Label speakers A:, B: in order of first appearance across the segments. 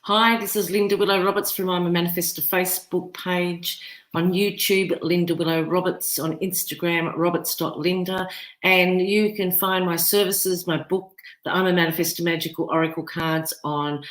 A: Hi, this is Linda Willow Roberts from I'm a Manifestor Facebook page, on YouTube, Linda Willow Roberts, on Instagram, roberts.linda, and you can find my services, my book, the I'm a Manifestor Magical Oracle cards on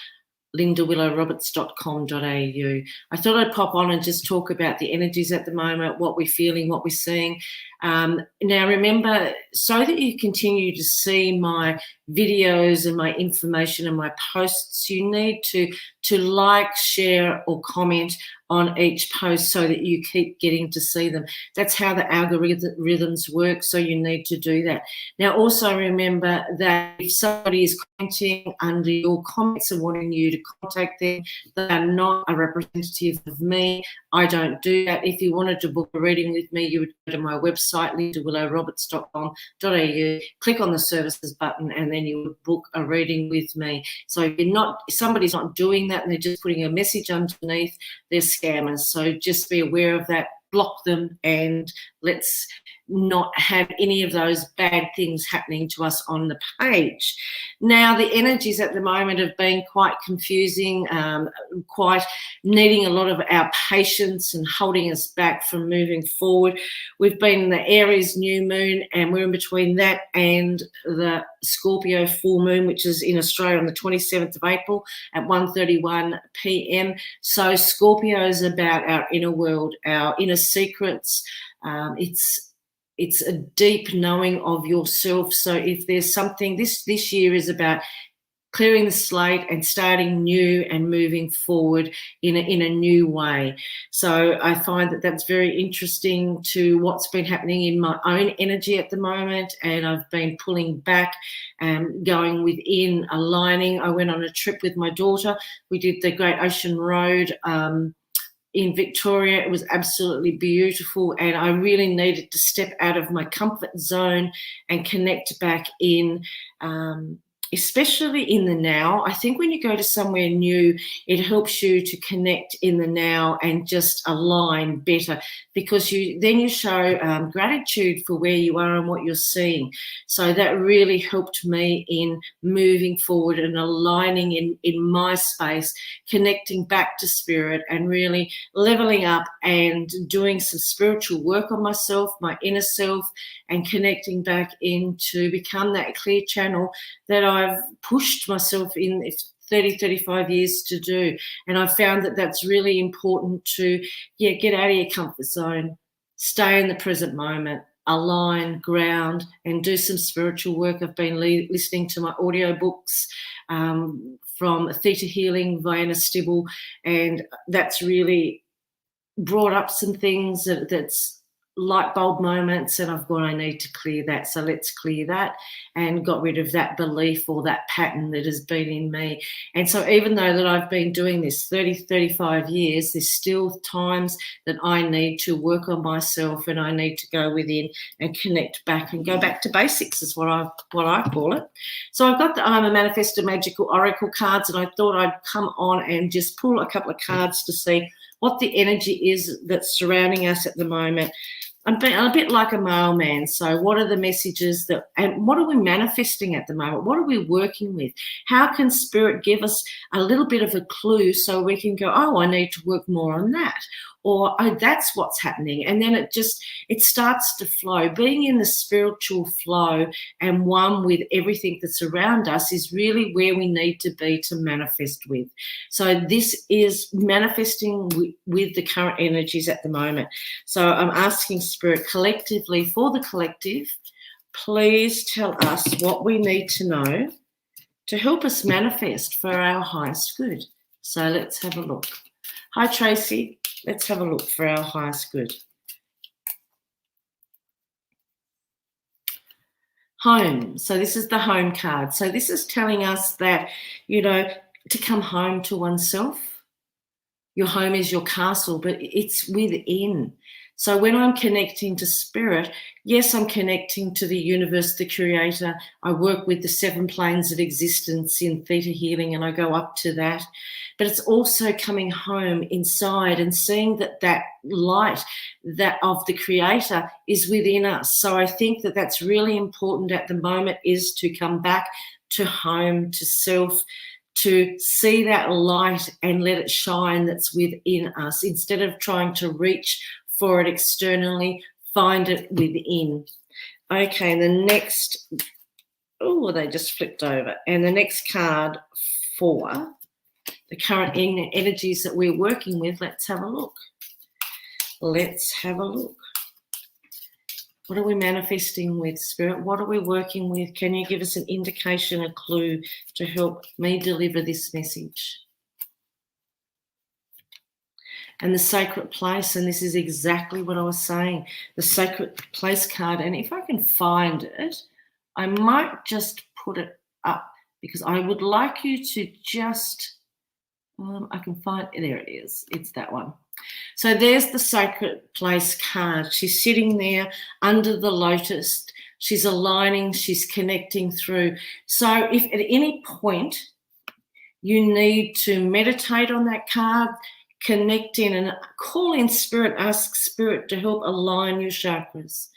A: lindawillowroberts.com.au. I thought I'd pop on and just talk about the energies at the moment, what we're feeling, what we're seeing. Now, remember, so that you continue to see my videos and my information and my posts, you need to like, share, or comment on each post so that you keep getting to see them. That's how the algorithms work, so you need to do that. Now, also remember that if somebody is commenting under your comments and wanting you to contact them, they are not a representative of me. I don't do that. If you wanted to book a reading with me, you would go to my website, lindawillowroberts.com.au, click on the services button, and then you would book a reading with me. So if somebody's not doing that and they're just putting a message underneath, they're scammers. So just be aware of that, block them, and let's not have any of those bad things happening to us on the page. Now, the energies at the moment have been quite confusing, quite needing a lot of our patience and holding us back from moving forward. We've been in the Aries new moon, and we're in between that and the Scorpio full moon, which is in Australia on the 27th of April at 1:31 p.m. So Scorpio is about our inner world, our inner secrets. It's a deep knowing of yourself. So if there's something, this year is about clearing the slate and starting new and moving forward in a new way. So I find that that's very interesting to what's been happening in my own energy at the moment, and I've been pulling back and going within, aligning. I went on a trip with my daughter. We did the Great Ocean Road in Victoria. It was absolutely beautiful, and I really needed to step out of my comfort zone and connect back in, especially in the now. I think when you go to somewhere new, it helps you to connect in the now and just align better, because then you show gratitude for where you are and what you're seeing. So that really helped me in moving forward and aligning in my space, connecting back to spirit, and really leveling up and doing some spiritual work on myself, my inner self, and connecting back in to become that clear channel that I've pushed myself in 30, 35 years to do. And I found that that's really important to, get out of your comfort zone, stay in the present moment, align, ground, and do some spiritual work. I've been listening to my audiobooks from Theta Healing, Vienna Stibble, and that's really brought up some things that's light bulb moments, and I've gone, I need to clear that. So let's clear that and got rid of that belief or that pattern that has been in me. And so even though that I've been doing this 30, 35 years, there's still times that I need to work on myself, and I need to go within and connect back and go back to basics is what I call it. So I've got the I'm a Manifestor Magical Oracle cards, and I thought I'd come on and just pull a couple of cards to see what the energy is that's surrounding us at the moment. I'm a bit like a mailman. So what are the messages and what are we manifesting at the moment? What are we working with? How can spirit give us a little bit of a clue so we can go, oh, I need to work more on that, or oh, that's what's happening. And then it starts to flow. Being in the spiritual flow and one with everything that's around us is really where we need to be to manifest with. So this is manifesting with the current energies at the moment. So I'm asking spirit collectively, for the collective, please tell us what we need to know to help us manifest for our highest good. So let's have a look. Hi, Tracy. Let's have a look for our highest good. Home. So this is the home card. So this is telling us that, to come home to oneself. Your home is your castle, but it's within. So when I'm connecting to spirit, yes, I'm connecting to the universe, the creator. I work with the 7 planes of existence in Theta Healing, and I go up to that. But it's also coming home inside and seeing that light that of the creator is within us. So I think that that's really important at the moment, is to come back to home, to self, to see that light and let it shine that's within us, instead of trying to reach for it externally, find it within. Okay, the next, oh, they just flipped over. And the next card for the current energies that we're working with, let's have a look. Let's have a look. What are we manifesting with, Spirit? What are we working with? Can you give us an indication, a clue to help me deliver this message? And the sacred place, and this is exactly what I was saying, the sacred place card. And if I can find it, I might just put it up, because I would like you to just, I can find, there it is. It's that one. So there's the sacred place card. She's sitting there under the lotus. She's aligning, she's connecting through. So if at any point you need to meditate on that card, connect in and call in Spirit, ask Spirit to help align your chakras.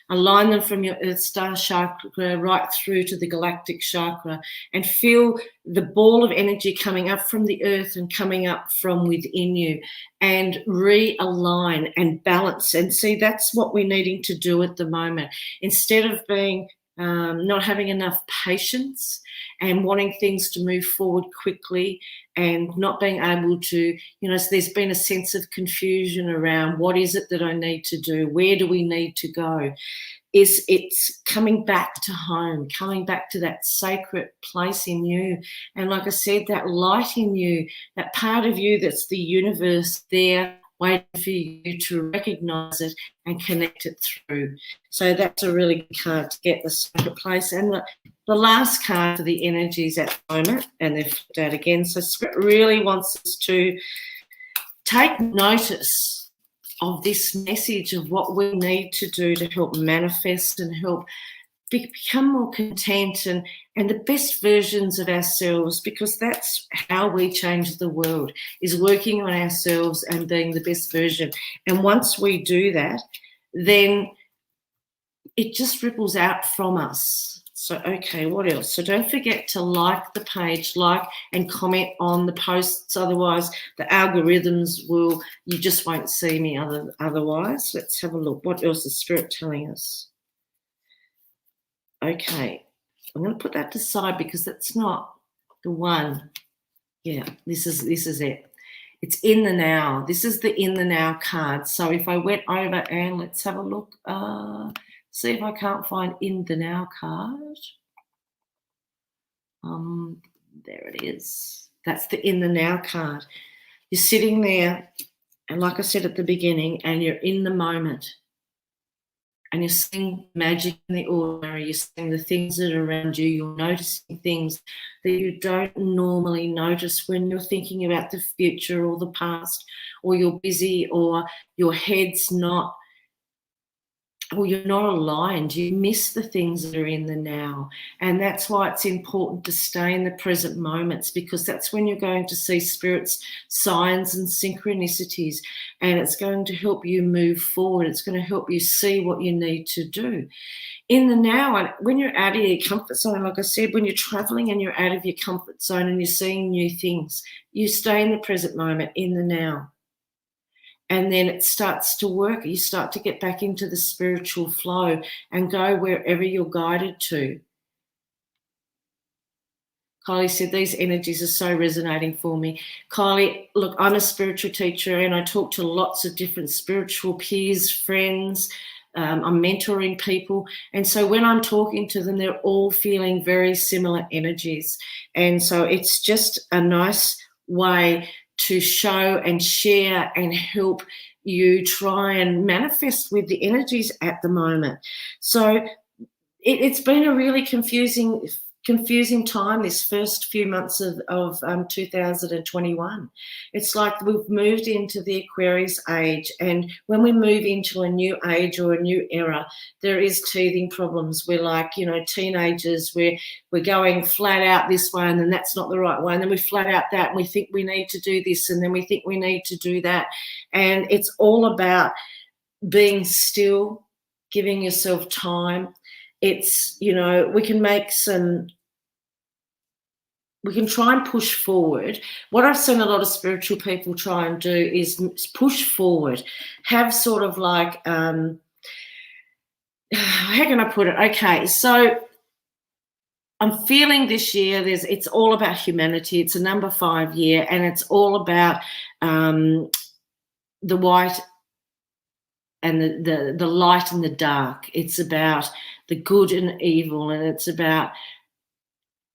A: Align them from your Earth Star chakra right through to the galactic chakra, and feel the ball of energy coming up from the earth and coming up from within you, and realign and balance. And see, that's what we're needing to do at the moment. Instead of being not having enough patience and wanting things to move forward quickly and not being able to, so there's been a sense of confusion around what is it that I need to do? Where do we need to go? It's coming back to home, coming back to that sacred place in you. And like I said, that light in you, that part of you that's the universe there, waiting for you to recognize it and connect it through. So that's a really good card to get the sacred place. And the last card for the energies at the moment, and they've flipped out again. So Spirit really wants us to take notice of this message of what we need to do to help manifest and help become more content and the best versions of ourselves, because that's how we change the world, is working on ourselves and being the best version. And once we do that, then it just ripples out from us. So, okay, what else? So don't forget to like the page, like and comment on the posts. Otherwise, the algorithms you just won't see me otherwise. Let's have a look. What else is Spirit telling us? Okay, I'm going to put that to the side because that's not the one. Yeah, this is it. It's in the now. This is the in the now card. So if I went over and let's have a look, see if I can't find in the now card. There it is. That's the in the now card. You're sitting there, and like I said at the beginning, and you're in the moment. And you're seeing magic in the ordinary, you're seeing the things that are around you, you're noticing things that you don't normally notice when you're thinking about the future or the past, or you're busy, or your head's not, or you're not aligned. You miss the things that are in the now. And that's why it's important to stay in the present moments, because that's when you're going to see Spirit's signs and synchronicities, and it's going to help you move forward. It's going to help you see what you need to do in the now. And when you're out of your comfort zone, like I said, when you're traveling and you're out of your comfort zone and you're seeing new things, you stay in the present moment, in the now. And then it starts to work. You start to get back into the spiritual flow and go wherever you're guided to. Kylie said, these energies are so resonating for me. Kylie, look, I'm a spiritual teacher and I talk to lots of different spiritual peers, friends. I'm mentoring people. And so when I'm talking to them, they're all feeling very similar energies. And so it's just a nice way to show and share and help you try and manifest with the energies at the moment. So it's been a really confusing time this first few months of 2021. It's like we've moved into the Aquarius age, and when we move into a new age or a new era, there is teething problems. We're like, teenagers, we're going flat out this way, and then that's not the right way, and then we flat out that, and we think we need to do this, and then we think we need to do that. And it's all about being still, giving yourself time. It's, we can make some we can try and push forward. What I've seen a lot of spiritual people try and do is push forward, have sort of like, how can I put it? Okay, so I'm feeling this year it's all about humanity. It's a number 5 year, and it's all about the white and the light and the dark. It's about the good and evil, and it's about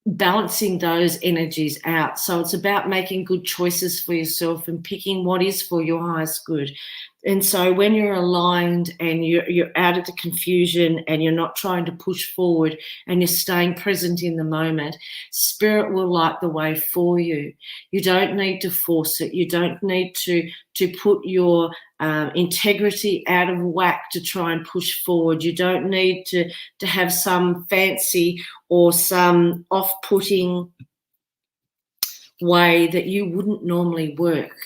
A: balancing those energies out. So it's about making good choices for yourself and picking what is for your highest good. And so when you're aligned and you're out of the confusion and you're not trying to push forward and you're staying present in the moment, spirit will light the way for you. You don't need to force it. You don't need to put your integrity out of whack to try and push forward. You don't need to have some fancy or some off-putting way that you wouldn't normally work.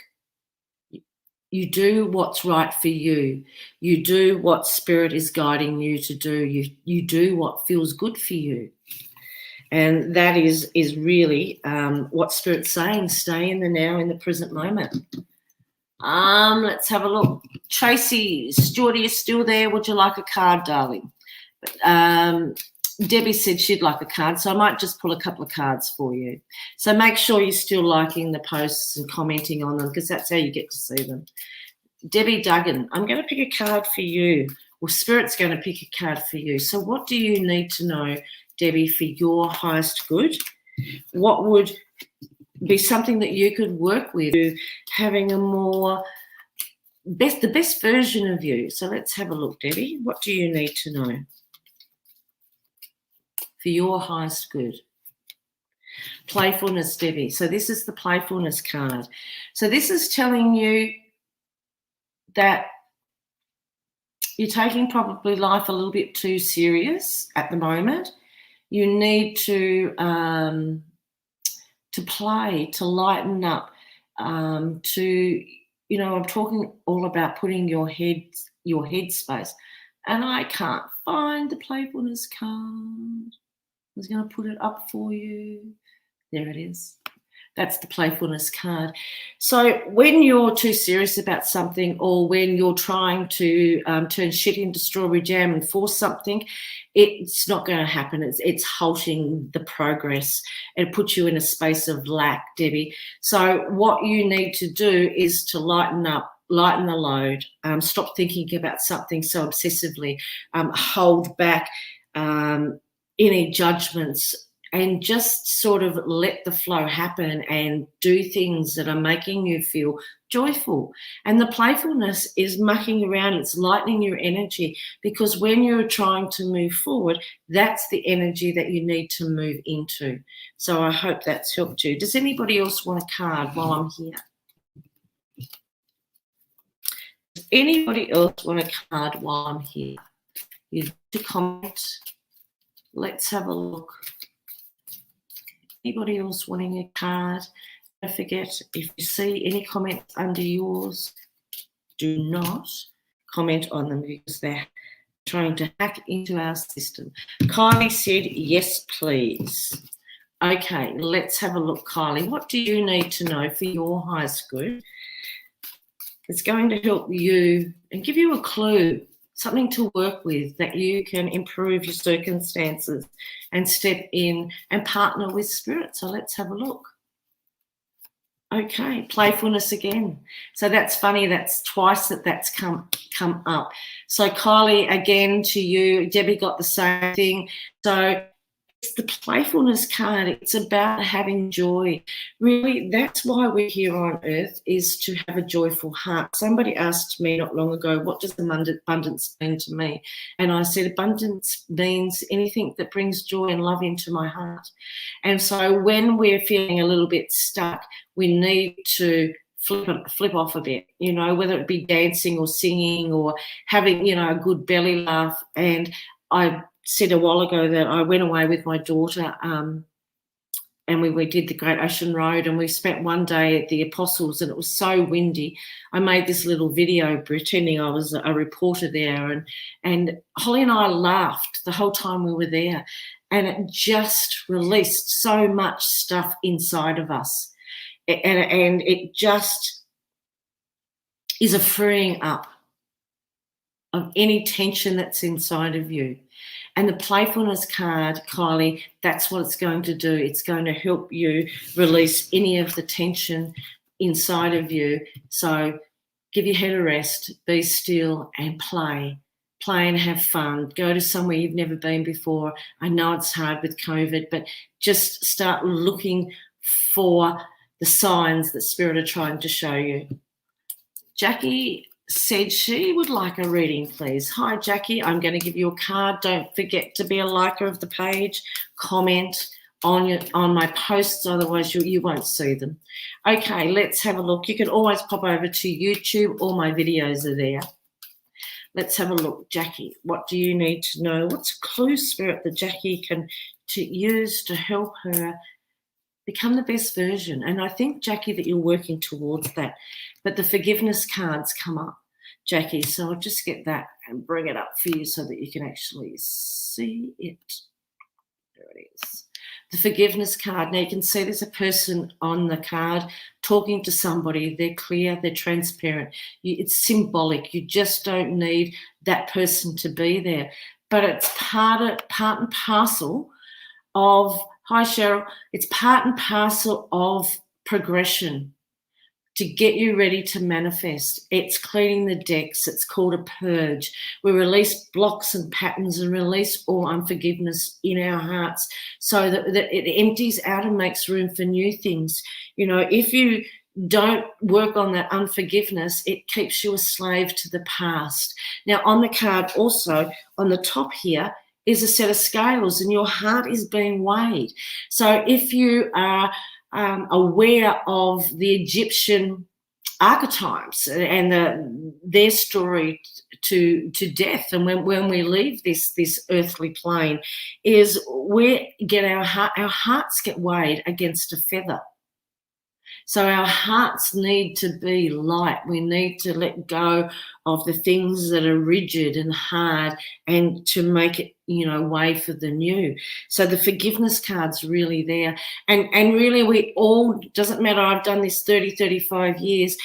A: You do what's right for you. You do what spirit is guiding you to do. You do what feels good for you. And that is really what spirit's saying. Stay in the now, in the present moment. Let's have a look. Tracy, Stuart, are you still there? Would you like a card, darling? Debbie said she'd like a card, so I might just pull a couple of cards for you. So make sure you're still liking the posts and commenting on them, because that's how you get to see them. Debbie Duggan, I'm going to pick a card for you. Well, Spirit's going to pick a card for you. So what do you need to know, Debbie, for your highest good? What would be something that you could work with, having a more the best version of you? So let's have a look, Debbie. What do you need to know for your highest good? Playfulness, Debbie. So this is the playfulness card. So this is telling you that you're taking probably life a little bit too serious at the moment. You need to play, to lighten up, I'm talking all about putting your headspace. And I can't find the playfulness card. I was going to put it up for you. There it is. That's the playfulness card. So when you're too serious about something, or when you're trying to turn shit into strawberry jam and force something, it's not going to happen. It's halting the progress. It puts you in a space of lack, Debbie. So what you need to do is to lighten up, lighten the load, stop thinking about something so obsessively, hold back any judgments, and just sort of let the flow happen and do things that are making you feel joyful. And the playfulness is mucking around, it's lightening your energy, because when you're trying to move forward, that's the energy that you need to move into. So I hope that's helped you. Does anybody else want a card while I'm here? Does anybody else want a card while I'm here? You need to comment. Let's have a look. Anybody else wanting a card? Don't forget, if you see any comments under yours, do not comment on them, because they're trying to hack into our system. Kylie said, yes, please. Okay, let's have a look, Kylie. What do you need to know for your highest good? It's going to help you and give you a clue, something to work with, that you can improve your circumstances and step in and partner with spirit. So let's have a look. Okay, playfulness again. So that's funny, that's twice that's come up. So Kylie, again to you, Debbie got the same thing. So it's the playfulness card. It's about having joy. Really, that's why we're here on earth, is to have a joyful heart. Somebody asked me not long ago, what does abundance mean to me? And I said, abundance means anything that brings joy and love into my heart. And so when we're feeling a little bit stuck, we need to flip off a bit, whether it be dancing or singing or having, a good belly laugh. And I said a while ago that I went away with my daughter and we did the Great Ocean Road, and we spent one day at the Apostles, and it was so windy. I made this little video pretending I was a reporter there, and Holly and I laughed the whole time we were there. and it just released so much stuff inside of us. And it just is a freeing up of any tension that's inside of you. And the playfulness card, Kylie, that's what it's going to do. It's going to help you release any of the tension inside of you. So give your head a rest, be still and play. Play and have fun. Go to somewhere you've never been before. I know it's hard with COVID, but just start looking for the signs that Spirit are trying to show you. Jackie said she would like a reading, please. Hi, Jackie. I'm going to give you a card. Don't forget to be a liker of the page. Comment on my posts, otherwise you won't see them. Okay, let's have a look. You can always pop over to YouTube. All my videos are there. Let's have a look. Jackie, what do you need to know? What's a clue, Spirit, that Jackie can use to help her become the best version? And I think, Jackie, that you're working towards that. But the forgiveness cards come up, Jackie. So I'll just get that and bring it up for you so that you can actually see it. There it is. The forgiveness card. Now you can see there's a person on the card talking to somebody. They're clear, they're transparent. It's symbolic. You just don't need that person to be there. But it's part and parcel of, hi Cheryl, it's part and parcel of progression to get you ready to manifest. It's cleaning the decks. It's called a purge. We release blocks and patterns and release all unforgiveness in our hearts so that it empties out and makes room for new things. You know, if you don't work on that unforgiveness, it keeps you a slave to the past. Now, on the card also, on the top here, is a set of scales, and your heart is being weighed. So if you are aware of the Egyptian archetypes and their story to death, and when we leave this earthly plane, is we get our hearts get weighed against a feather. So our hearts need to be light. We need to let go of the things that are rigid and hard and to make it, way for the new. So the forgiveness card's really there. And really we all, doesn't matter, I've done this 30, 35 years,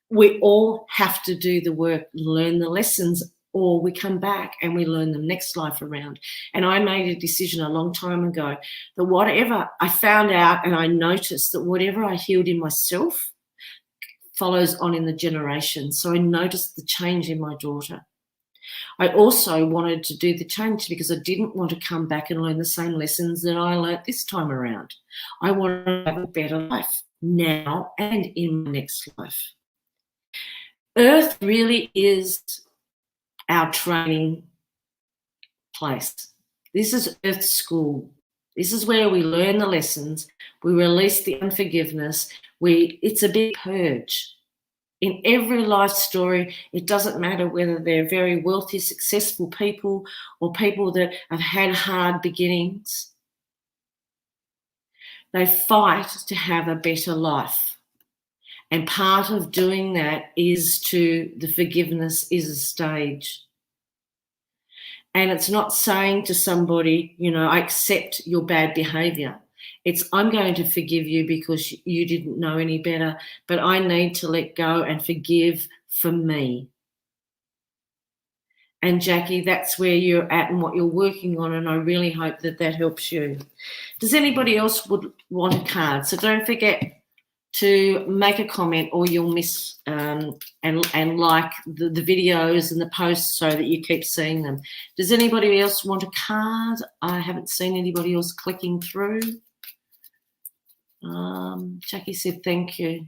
A: we all have to do the work, learn the lessons, or we come back and we learn them next life around. And I made a decision a long time ago that whatever I found out, and I noticed that whatever I healed in myself follows on in the generations. So I noticed the change in my daughter. I also wanted to do the change because I didn't want to come back and learn the same lessons that I learnt this time around. I want to have a better life now and in my next life. Earth really is our training place. This is Earth School. This is where we learn the lessons. We release the unforgiveness. It's a big purge. In every life story, it doesn't matter whether they're very wealthy, successful people or people that have had hard beginnings. They fight to have a better life. And part of doing that is the forgiveness is a stage. And it's not saying to somebody, I accept your bad behavior. It's, I'm going to forgive you because you didn't know any better, but I need to let go and forgive for me. And Jackie, that's where you're at and what you're working on, and I really hope that helps you. Does anybody else would want a card? So don't forget to make a comment, or you'll miss and like the videos and the posts so that you keep seeing them. Does anybody else want a card? I haven't seen anybody else clicking through. Jackie said thank you.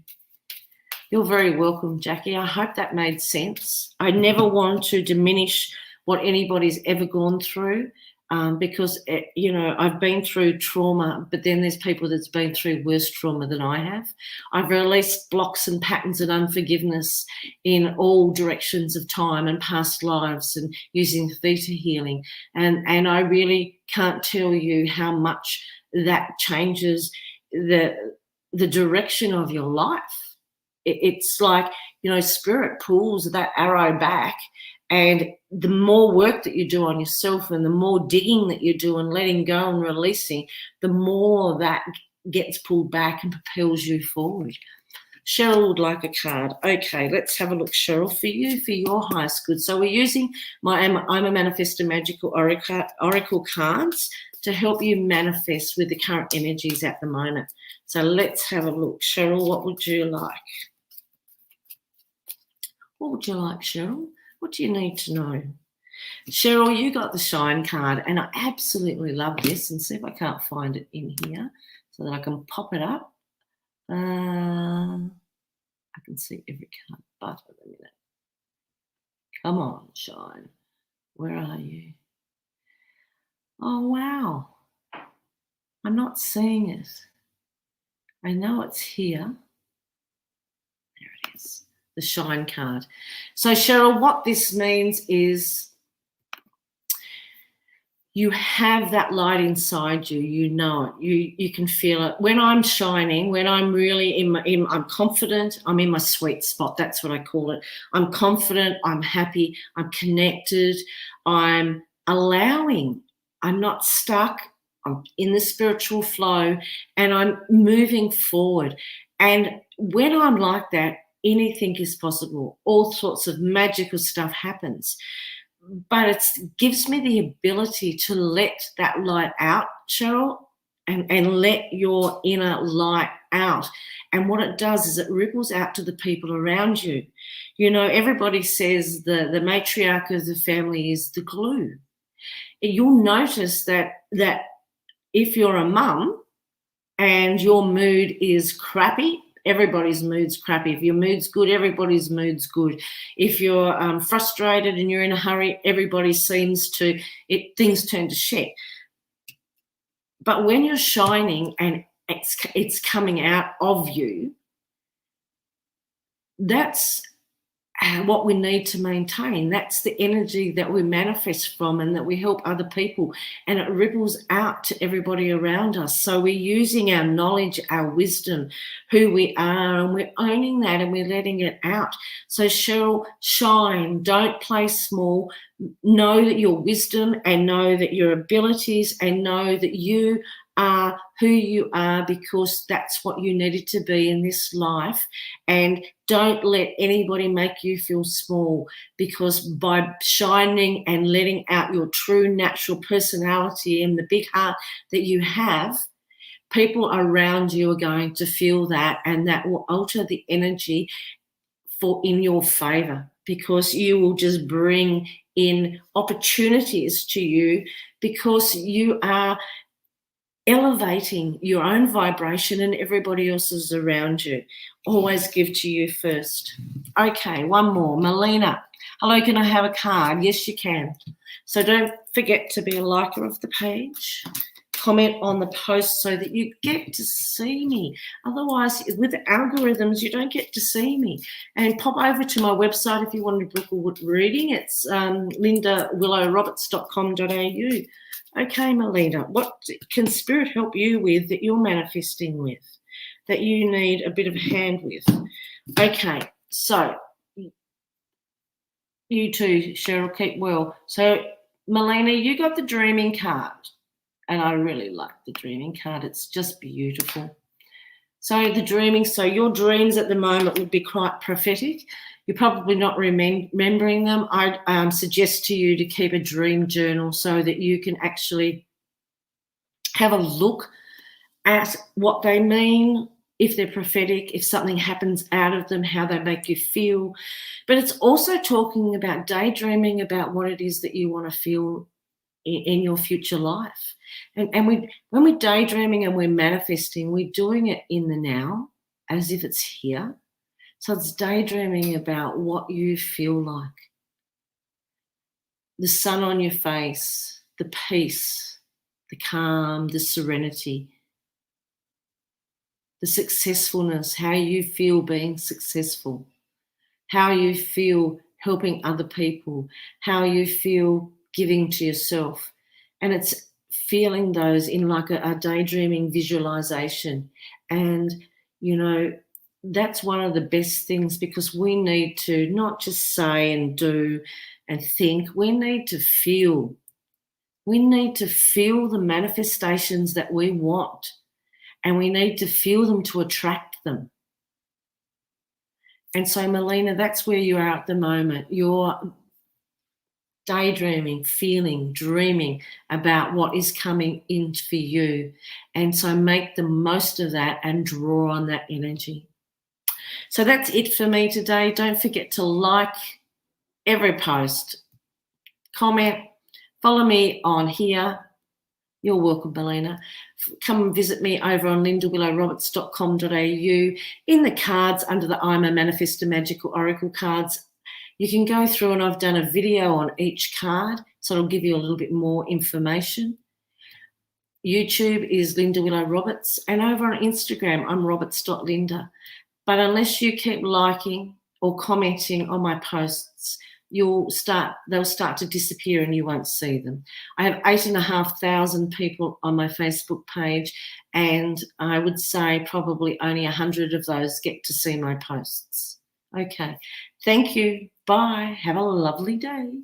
A: You're very welcome, Jackie. I hope that made sense. I never want to diminish what anybody's ever gone through. Because, I've been through trauma, but then there's people that's been through worse trauma than I have. I've released blocks and patterns and unforgiveness in all directions of time and past lives and using theta healing. And I really can't tell you how much that changes the direction of your life. It's like, Spirit pulls that arrow back And the more work that you do on yourself and the more digging that you do and letting go and releasing, the more that gets pulled back and propels you forward. Cheryl would like a card. Okay, let's have a look, Cheryl, for you, for your highest good. So we're using my I'm a Manifestor Magical Oracle cards to help you manifest with the current energies at the moment. So let's have a look. Cheryl, what would you like? What would you like, Cheryl? What do you need to know? Cheryl, you got the Shine card, and I absolutely love this. And see if I can't find it in here so that I can pop it up. I can see every card, but wait a minute. Come on, Shine. Where are you? Oh, wow. I'm not seeing it. I know it's here. There it is. The Shine card. So, Cheryl, what this means is you have that light inside you. You know it. You can feel it. When I'm shining, when I'm really I'm confident, I'm in my sweet spot. That's what I call it. I'm confident, I'm happy, I'm connected, I'm allowing. I'm not stuck. I'm in the spiritual flow and I'm moving forward. And when I'm like that, anything is possible. All sorts of magical stuff happens. But it gives me the ability to let that light out, Cheryl, and let your inner light out. And what it does is it ripples out to the people around you. You know, everybody says the matriarch of the family is the glue. You'll notice that if you're a mum and your mood is crappy, everybody's mood's crappy. If your mood's good, everybody's mood's good. If you're frustrated and you're in a hurry, everybody seems to, things turn to shit. But when you're shining and it's coming out of you, that's what we need to maintain. That's the energy that we manifest from and that we help other people, and it ripples out to everybody around us. So we're using our knowledge, our wisdom, who we are, and we're owning that and we're letting it out. So Cheryl, shine, don't play small. Know that your wisdom and know that your abilities and know that you are who you are because that's what you needed to be in this life. And don't let anybody make you feel small, because by shining and letting out your true natural personality and the big heart that you have, people around you are going to feel that, and that will alter the energy in your favor, because you will just bring in opportunities to you because you are elevating your own vibration and everybody else's around you. Always give to you first. Okay, one more. Melina. Hello, can I have a card? Yes, you can. So don't forget to be a liker of the page. Comment on the post so that you get to see me. Otherwise, with the algorithms, you don't get to see me. And pop over to my website if you want to book a reading. It's lindawillowroberts.com.au. Okay, Melina, what can Spirit help you with that you're manifesting with, that you need a bit of a hand with? Okay, so you too, Cheryl, keep well. So, Melina, you got the Dreaming card, and I really like the Dreaming card. It's just beautiful. So the dreaming, so your dreams at the moment would be quite prophetic. You're probably not remembering them. I suggest to you to keep a dream journal so that you can actually have a look at what they mean, if they're prophetic, if something happens out of them, how they make you feel. But it's also talking about daydreaming about what it is that you want to feel in your future life. And when we're daydreaming and we're manifesting, we're doing it in the now as if it's here. So it's daydreaming about what you feel like. The sun on your face, the peace, the calm, the serenity, the successfulness, how you feel being successful, how you feel helping other people, how you feel giving to yourself. And it's feeling those in like a daydreaming visualization. And, you know, that's one of the best things, because we need to not just say and do and think, we need to feel. We need to feel the manifestations that we want, and we need to feel them to attract them. And so, Melina, that's where you are at the moment. You're daydreaming, feeling, dreaming about what is coming in for you. And so make the most of that and draw on that energy. So that's it for me today. Don't forget to like every post, comment, follow me on here. You're welcome, Melina. Come and visit me over on lindawillowroberts.com.au. In the cards under the I'm a Manifestor Magical Oracle cards, you can go through, and I've done a video on each card, so it'll give you a little bit more information. YouTube is Linda Willow Roberts, and over on Instagram, I'm roberts.linda. But unless you keep liking or commenting on my posts, they'll start to disappear and you won't see them. I have 8,500 people on my Facebook page, and I would say probably only 100 of those get to see my posts. Okay. Thank you. Bye. Have a lovely day.